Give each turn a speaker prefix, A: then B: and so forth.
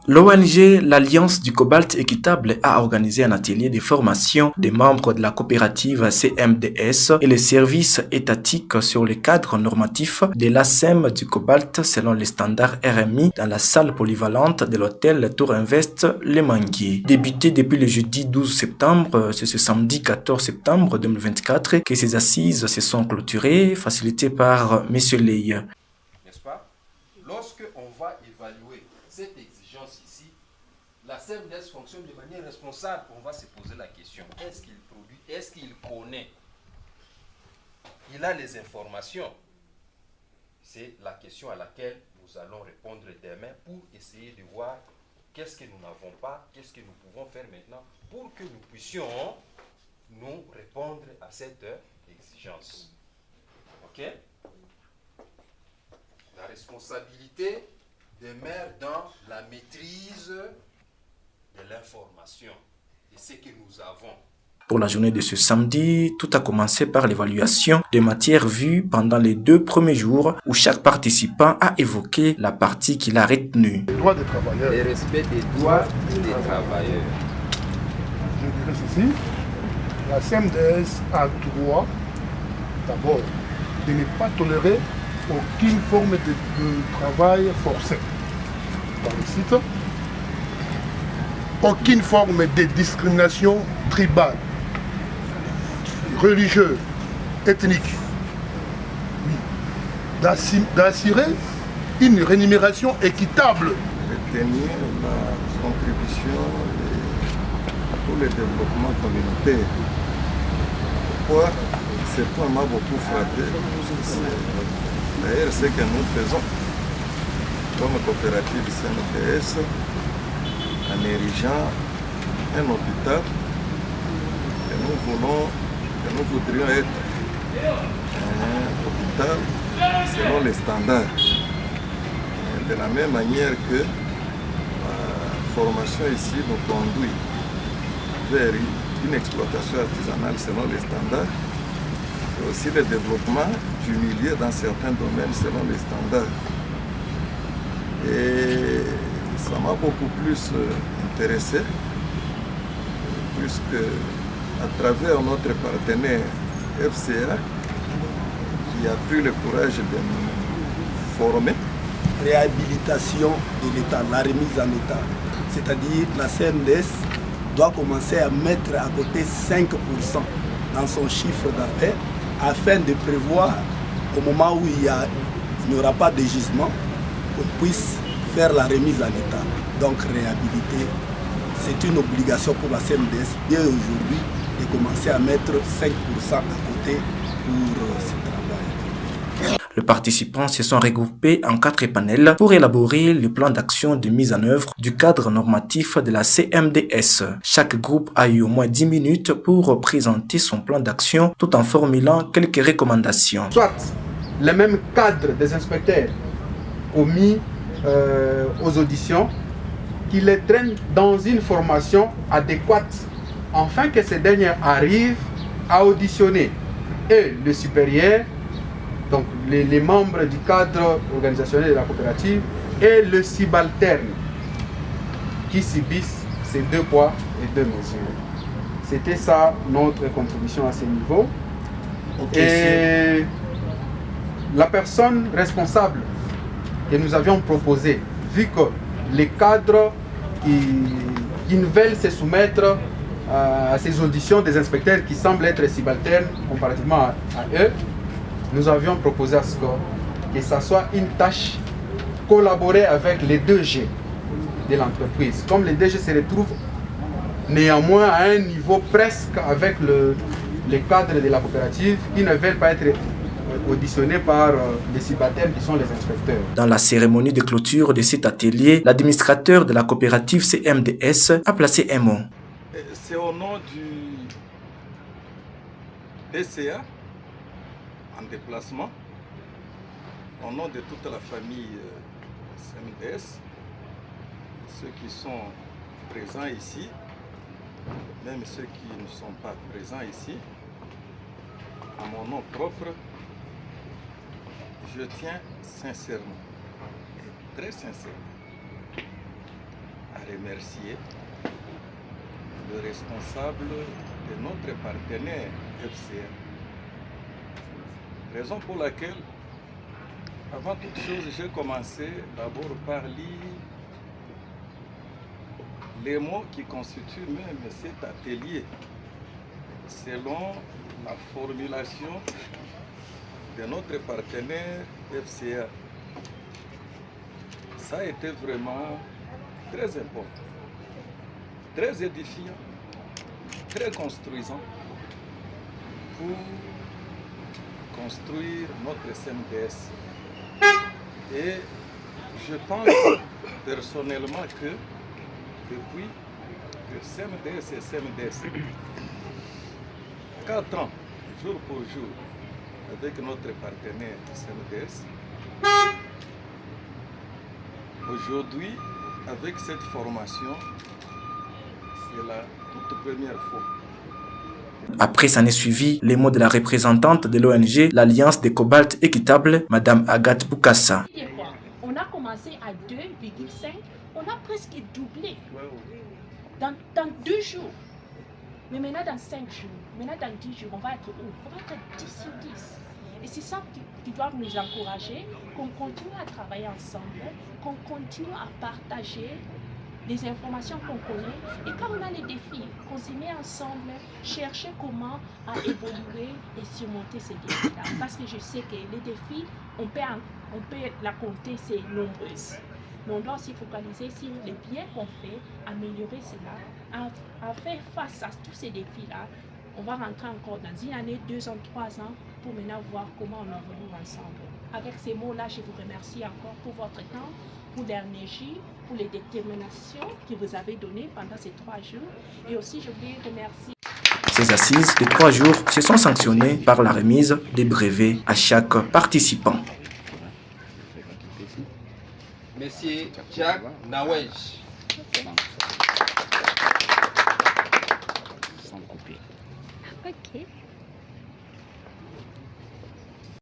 A: L'ONG L'Alliance du Cobalt Équitable a organisé un atelier de formation des membres de la coopérative CMDS et les services étatiques sur le cadre normatif de l'ASEM du cobalt selon les standards RMI dans la salle polyvalente de l'hôtel Tour Invest Le Manguier. Débuté depuis le jeudi 12 septembre, c'est ce samedi 14 septembre 2024 que ces assises se sont clôturées, facilitées par M. Ley.
B: N'est-ce pas? Lorsque on va évaluer cette exigence ici, la CMDS fonctionne de manière responsable. On va se poser la question, est-ce qu'il produit, est-ce qu'il connaît? Il a les informations. C'est la question à laquelle nous allons répondre demain pour essayer de voir qu'est-ce que nous n'avons pas, qu'est-ce que nous pouvons faire maintenant pour que nous puissions nous répondre à cette exigence. Ok? La responsabilité demeure dans la maîtrise de l'information et ce que nous avons.
A: Pour la journée de ce samedi, tout a commencé par l'évaluation des matières vues pendant les 2 premiers jours où chaque participant a évoqué la partie qu'il a retenue.
C: Les droits des travailleurs.
B: Le respect des droits des travailleurs.
C: Je dirais ceci, la CMDS a droit d'abord de ne pas tolérer aucune forme de travail forcé dans le site, aucune forme de discrimination tribale, religieuse, ethnique, d'assurer une rémunération équitable.
D: Retenir la contribution pour le développement communautaire. Pourquoi ce point m'a beaucoup frappé? D'ailleurs, ce que nous faisons comme coopérative CMDS en érigeant un hôpital que nous voudrions être un hôpital selon les standards. De la même manière que la formation ici nous conduit vers une exploitation artisanale selon les standards, et aussi le développement du milieu dans certains domaines selon les standards. Et ça m'a beaucoup plus intéressé, puisque à travers notre partenaire FCA, qui a pris le courage de nous former.
E: Réhabilitation de l'État, la remise en État. C'est-à-dire la CMDS doit commencer à mettre à côté 5% dans son chiffre d'affaires afin de prévoir au moment où il n'y aura pas de gisement qu'on puisse faire la remise en État. Donc réhabiliter, c'est une obligation pour la CMDS dès aujourd'hui de commencer à mettre 5% à côté pour ce travail.
A: Les participants se sont regroupés en 4 panels pour élaborer le plan d'action de mise en œuvre du cadre normatif de la CMDS. Chaque groupe a eu au moins 10 minutes pour présenter son plan d'action tout en formulant quelques recommandations.
F: Soit le même cadre des inspecteurs omis aux auditions, qui les traînent dans une formation adéquate afin que ces derniers arrivent à auditionner et le supérieur, donc les membres du cadre organisationnel de la coopérative et le subalterne qui subissent ces 2 poids et 2 mesures. C'était ça notre contribution à ce niveau. Et la personne responsable que nous avions proposée, vu que les cadres qui ne veulent se soumettre à ces auditions des inspecteurs qui semblent être subalternes comparativement à eux, nous avions proposé à ce que ça soit une tâche collaborée avec les 2G de l'entreprise. Comme les 2G se retrouvent néanmoins à un niveau presque avec les cadres de la coopérative qui ne veulent pas être auditionnés par les subalternes qui sont les inspecteurs.
A: Dans la cérémonie de clôture de cet atelier, l'administrateur de la coopérative CMDS a placé un mot.
D: C'est au nom du DCA en déplacement, au nom de toute la famille CMDS, ceux qui sont présents ici, même ceux qui ne sont pas présents ici, à mon nom propre, je tiens sincèrement, et très sincèrement, remercier le responsable de notre partenaire FCA. Raison pour laquelle, avant toute chose, j'ai commencé d'abord par lire les mots qui constituent même cet atelier, selon la formulation de notre partenaire FCA. Ça a été vraiment très important, très édifiant, très construisant pour construire notre CMDS. Et je pense personnellement que depuis que CMDS et CMDS, 4 ans, jour pour jour, avec notre partenaire CMDS, aujourd'hui, avec cette formation, c'est la toute première fois.
A: Après s'en est suivi les mots de la représentante de l'ONG, l'Alliance des Cobalt Équitables, Madame Agathe Boukassa.
G: On a commencé à 2,5, on a presque doublé dans 2 jours. Mais maintenant dans 5 jours, maintenant dans 10 jours, on va être où? On va être 10 sur 10. Et c'est ça qui doit nous encourager, qu'on continue à travailler ensemble, qu'on continue à partager des informations qu'on connaît. Et quand on a les défis, qu'on se met ensemble, chercher comment à évoluer et surmonter ces défis-là. Parce que je sais que les défis, on peut la compter, c'est nombreuses. Mais on doit aussi focaliser sur les biens qu'on fait, améliorer cela, à faire face à tous ces défis-là. On va rentrer encore dans une année, 2 ans, 3 ans, pour maintenant voir comment on évolue ensemble. Avec ces mots-là, je vous remercie encore pour votre temps, pour l'énergie, pour les déterminations que vous avez données pendant ces 3 jours. Et aussi, je voulais remercier.
A: Ces assises de 3 jours se sont sanctionnées par la remise des brevets à chaque participant.
B: Monsieur Jack Nawej.